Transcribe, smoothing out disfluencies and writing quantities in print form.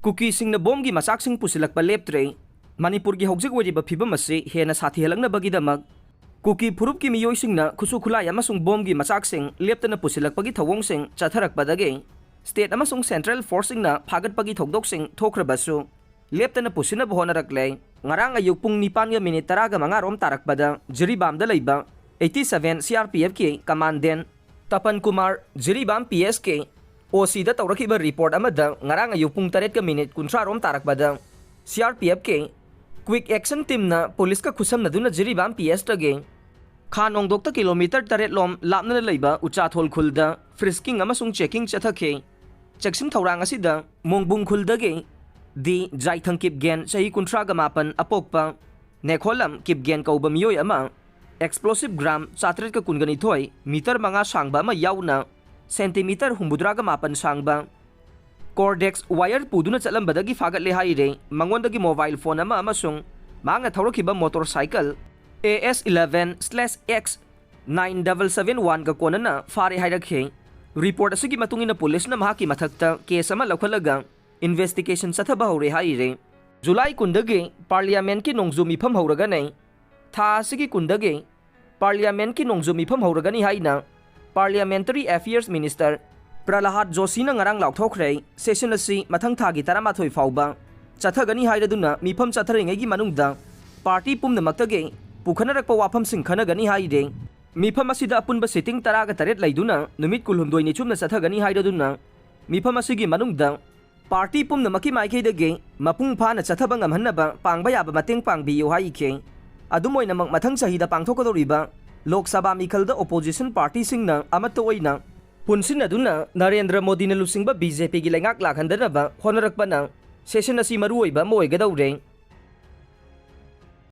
कुकीसिंगना बोम की मचाकसिंग पुसिलकपा लेप्त्रे मणिपुर की हौजिक ओइरिबा फिबम असे हेना साथीहलंगनबगीदमक कुकी फुरुप की मियोइसिंगना खुसु खुलाई अमसुंग बोम की मचाकसिंग लेप्तना पुसिलकपगी थवोंगसिंग चथरकपदगे स्टेट अमसुंग सेंट्रल फोर्सिंगना फागटपगी थौदोकसिंग थोख्रबसु लेप्तना पुसिनब होनरकले ngarang ayuk pung 9:10 rom tarakpada Jiribamda leiba 87 CRPF ki Commandant Tapan Kumar Jiribam PSK OC da tawrakiba report amada ngarang ayuk pung 8:13 rom tarakpada CRPF ke Quick Action Team na police ka khusam na duna Jiribam PS tage Khanong dokta kilometer 8 lom lapna leiba Uchathol khulda frisking amasung checking chathake cheksim thawrang asida mongbung khuldage di Jaithang Kipgen sahi kuntra gamapan apokpa nekholam Kipgen kauba miyoy ama explosive gram satret ka kungani thoi meter manga sangba ma yauna centimeter humbudra gamapan sangba cordex wire puduna chalam badagi fagat le haire mangondagi mobile phone ama amasung manga thawrakiba motorcycle AS11/X 9771 ka konana fare hairakhe report asigi matungina police na mahaki mathakta case ama lakhalaga investigation sathaba hore haire July kundage parliament ki nongzumi pham horaga nei tha asigi kundage parliament ki nongzumi pham horaga ni haina parliamentary affairs minister Pralahad Joshi na ngarang laukthokre session asi mathang thagi 13 fauba chathagani hairaduna mipham chathringai gi manungda party pumnamaktage pukhanarakpa wafam sing khanagani haire mipham asida apunba sitting 13 laiduna numit kulhumdoi ni chumna chathagani hairaduna mipham asigi manungda Party pumnamaki maikhaidage mapung phana chathaba ngamhannaba pangba yaba mateng pangbiyo haike adumoinamang mathang chahida pangthokadoriba Lok Sabha mikhalda opposition party singna amatta oina punsin aduna Narendra Modi na lusingba BJP gi lengak lakhandanaba honarakpana session asi maruoiba moigadaure